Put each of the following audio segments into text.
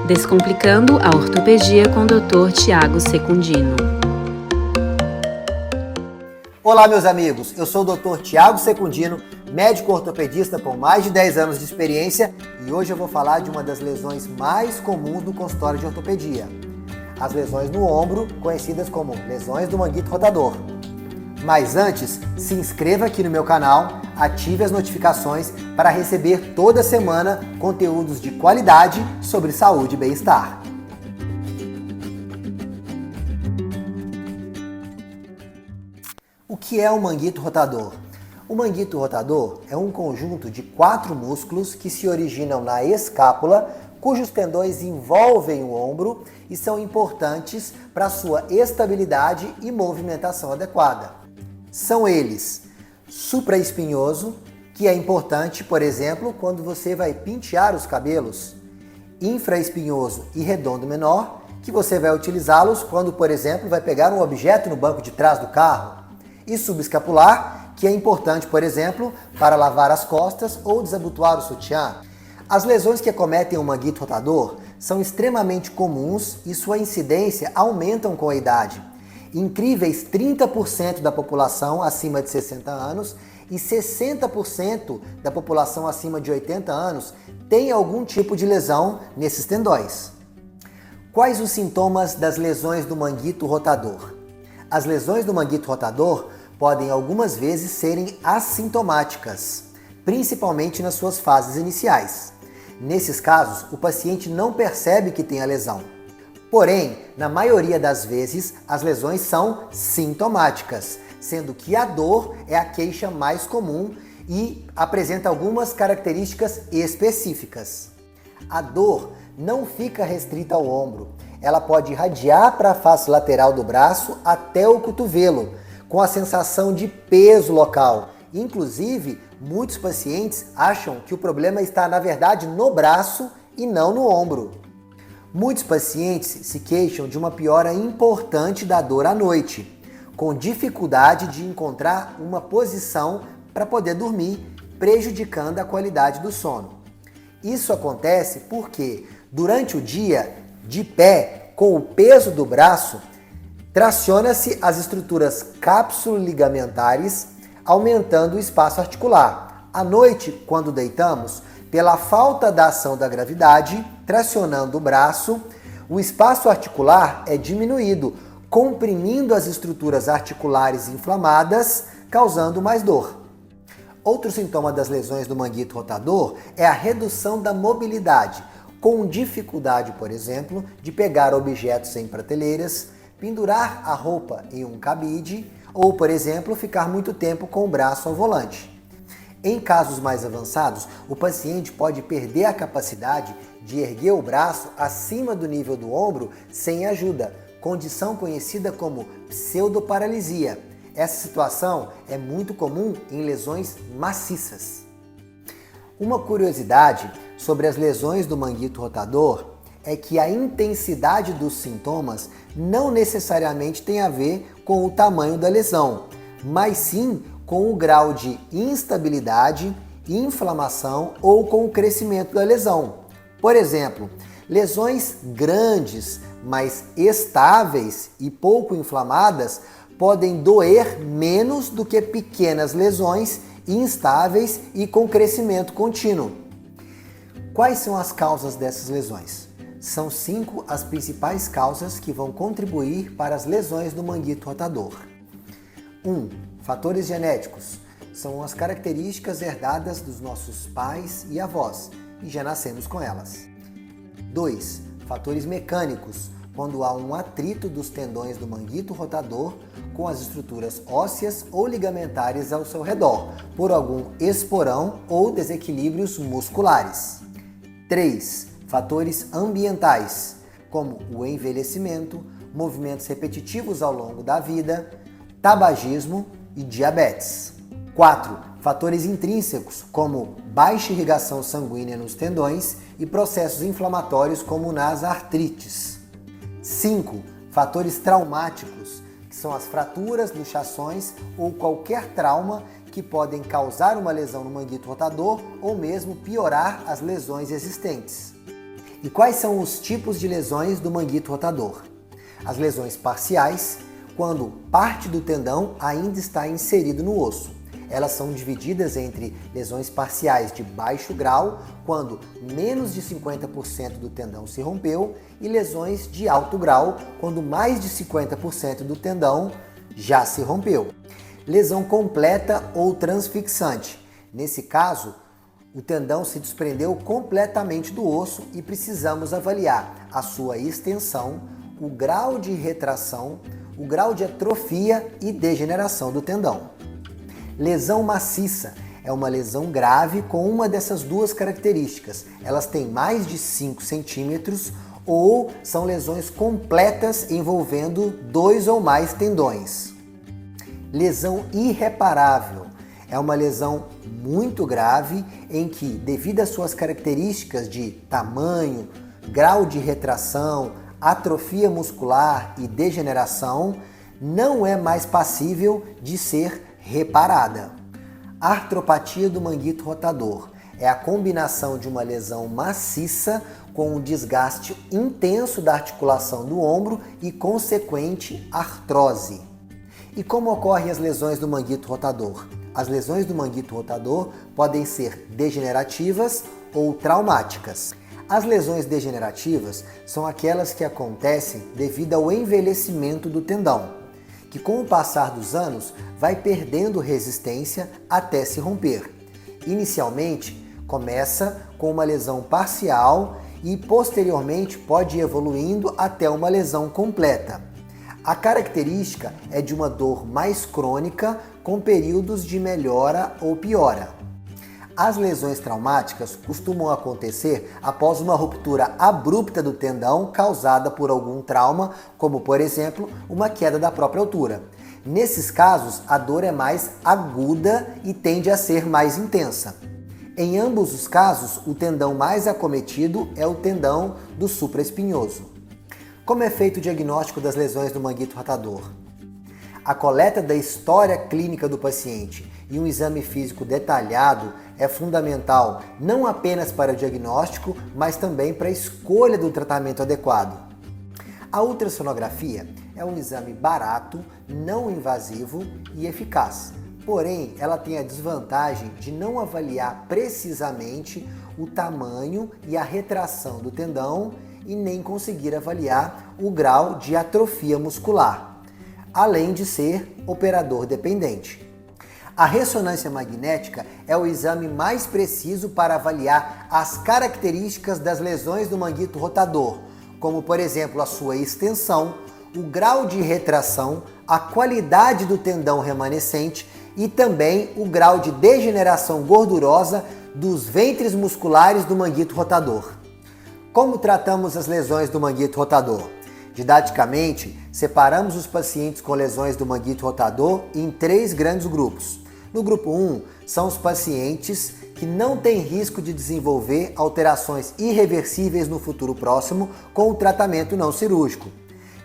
Descomplicando a Ortopedia com o Dr. Tiago Secundino. Olá, meus amigos, eu sou o Dr. Tiago Secundino, médico ortopedista com mais de 10 anos de experiência e hoje eu vou falar de uma das lesões mais comuns no consultório de ortopedia. As lesões no ombro, conhecidas como lesões do manguito rotador. Mas antes, se inscreva aqui no meu canal, ative as notificações para receber toda semana conteúdos de qualidade sobre saúde e bem-estar. O que é o manguito rotador? O manguito rotador é um conjunto de 4 músculos que se originam na escápula, cujos tendões envolvem o ombro e são importantes para sua estabilidade e movimentação adequada. São eles: supraespinhoso, que é importante, por exemplo, quando você vai pentear os cabelos; infraespinhoso e redondo menor, que você vai utilizá-los quando, por exemplo, vai pegar um objeto no banco de trás do carro; e subescapular, que é importante, por exemplo, para lavar as costas ou desabotoar o sutiã. As lesões que acometem o manguito rotador são extremamente comuns e sua incidência aumentam com a idade. Incríveis 30% da população acima de 60 anos e 60% da população acima de 80 anos tem algum tipo de lesão nesses tendões. Quais os sintomas das lesões do manguito rotador? As lesões do manguito rotador podem algumas vezes serem assintomáticas, principalmente nas suas fases iniciais. Nesses casos, o paciente não percebe que tem a lesão. Porém, na maioria das vezes, as lesões são sintomáticas, sendo que a dor é a queixa mais comum e apresenta algumas características específicas. A dor não fica restrita ao ombro, ela pode irradiar para a face lateral do braço até o cotovelo, com a sensação de peso local. Inclusive, muitos pacientes acham que o problema está, na verdade, no braço e não no ombro. Muitos pacientes se queixam de uma piora importante da dor à noite, com dificuldade de encontrar uma posição para poder dormir, prejudicando a qualidade do sono. Isso acontece porque, durante o dia, de pé, com o peso do braço, traciona-se as estruturas cápsulo-ligamentares, aumentando o espaço articular. À noite, quando deitamos, pela falta da ação da gravidade, tracionando o braço, o espaço articular é diminuído, comprimindo as estruturas articulares inflamadas, causando mais dor. Outro sintoma das lesões do manguito rotador é a redução da mobilidade, com dificuldade, por exemplo, de pegar objetos em prateleiras, pendurar a roupa em um cabide ou, por exemplo, ficar muito tempo com o braço ao volante. Em casos mais avançados, o paciente pode perder a capacidade de erguer o braço acima do nível do ombro sem ajuda, condição conhecida como pseudoparalisia. Essa situação é muito comum em lesões maciças. Uma curiosidade sobre as lesões do manguito rotador é que a intensidade dos sintomas não necessariamente tem a ver com o tamanho da lesão, mas sim com o grau de instabilidade, inflamação ou com o crescimento da lesão. Por exemplo, lesões grandes, mas estáveis e pouco inflamadas podem doer menos do que pequenas lesões instáveis e com crescimento contínuo. Quais são as causas dessas lesões? São 5 as principais causas que vão contribuir para as lesões do manguito rotador. 1. Fatores genéticos. São as características herdadas dos nossos pais e avós, e já nascemos com elas. 2. Fatores mecânicos, quando há um atrito dos tendões do manguito rotador com as estruturas ósseas ou ligamentares ao seu redor, por algum esporão ou desequilíbrios musculares. 3. Fatores ambientais, como o envelhecimento, movimentos repetitivos ao longo da vida, tabagismo e diabetes. 4. Fatores intrínsecos, como baixa irrigação sanguínea nos tendões e processos inflamatórios, como nas artrites. 5. Fatores traumáticos, que são as fraturas, luxações ou qualquer trauma que podem causar uma lesão no manguito rotador ou mesmo piorar as lesões existentes. E quais são os tipos de lesões do manguito rotador? As lesões parciais, quando parte do tendão ainda está inserido no osso. Elas são divididas entre lesões parciais de baixo grau, quando menos de 50% do tendão se rompeu, e lesões de alto grau, quando mais de 50% do tendão já se rompeu. Lesão completa ou transfixante. Nesse caso, o tendão se desprendeu completamente do osso e precisamos avaliar a sua extensão, o grau de retração, o grau de atrofia e degeneração do tendão. Lesão maciça é uma lesão grave com uma dessas duas características. Elas têm mais de 5 centímetros ou são lesões completas envolvendo 2 ou mais tendões. Lesão irreparável é uma lesão muito grave em que, devido às suas características de tamanho, grau de retração, atrofia muscular e degeneração, não é mais passível de ser reparada. Artropatia do manguito rotador é a combinação de uma lesão maciça com um desgaste intenso da articulação do ombro e consequente artrose. E como ocorrem as lesões do manguito rotador? As lesões do manguito rotador podem ser degenerativas ou traumáticas. As lesões degenerativas são aquelas que acontecem devido ao envelhecimento do tendão, que com o passar dos anos vai perdendo resistência até se romper. Inicialmente, começa com uma lesão parcial e posteriormente pode ir evoluindo até uma lesão completa. A característica é de uma dor mais crônica com períodos de melhora ou piora. As lesões traumáticas costumam acontecer após uma ruptura abrupta do tendão causada por algum trauma, como por exemplo, uma queda da própria altura. Nesses casos, a dor é mais aguda e tende a ser mais intensa. Em ambos os casos, o tendão mais acometido é o tendão do supraespinhoso. Como é feito o diagnóstico das lesões do manguito rotador? A coleta da história clínica do paciente e um exame físico detalhado é fundamental não apenas para o diagnóstico, mas também para a escolha do tratamento adequado. A ultrassonografia é um exame barato, não invasivo e eficaz. Porém, ela tem a desvantagem de não avaliar precisamente o tamanho e a retração do tendão e nem conseguir avaliar o grau de atrofia muscular, além de ser operador dependente. A ressonância magnética é o exame mais preciso para avaliar as características das lesões do manguito rotador, como por exemplo a sua extensão, o grau de retração, a qualidade do tendão remanescente e também o grau de degeneração gordurosa dos ventres musculares do manguito rotador. Como tratamos as lesões do manguito rotador? Didaticamente, separamos os pacientes com lesões do manguito rotador em 3 grandes grupos. No grupo 1, são os pacientes que não têm risco de desenvolver alterações irreversíveis no futuro próximo com o tratamento não cirúrgico.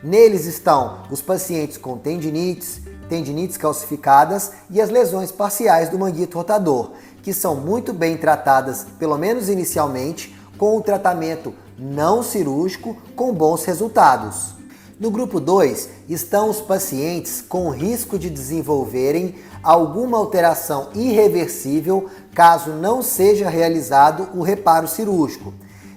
Neles estão os pacientes com tendinites calcificadas e as lesões parciais do manguito rotador, que são muito bem tratadas, pelo menos inicialmente, com o tratamento não cirúrgico com bons resultados. No grupo 2 estão os pacientes com risco de desenvolverem alguma alteração irreversível caso não seja realizado o reparo cirúrgico.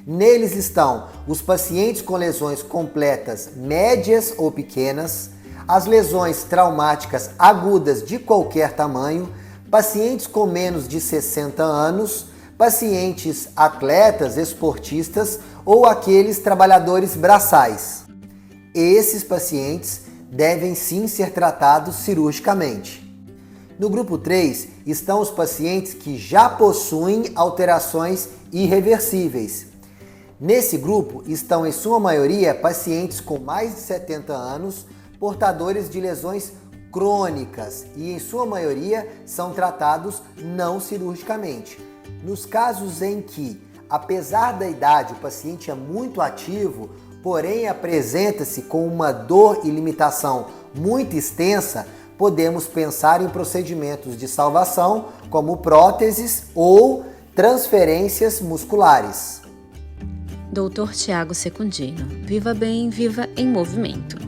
Neles estão os pacientes com lesões completas médias ou pequenas, as lesões traumáticas agudas de qualquer tamanho, pacientes com menos de 60 anos, pacientes atletas, esportistas ou aqueles trabalhadores braçais. Esses pacientes devem sim ser tratados cirurgicamente. No grupo 3 estão os pacientes que já possuem alterações irreversíveis. Nesse grupo estão, em sua maioria, pacientes com mais de 70 anos, portadores de lesões crônicas e, em sua maioria, são tratados não cirurgicamente. Nos casos em que, apesar da idade, o paciente é muito ativo, porém apresenta-se com uma dor e limitação muito extensa, podemos pensar em procedimentos de salvação, como próteses ou transferências musculares. Dr. Tiago Secundino. Viva bem, viva em movimento.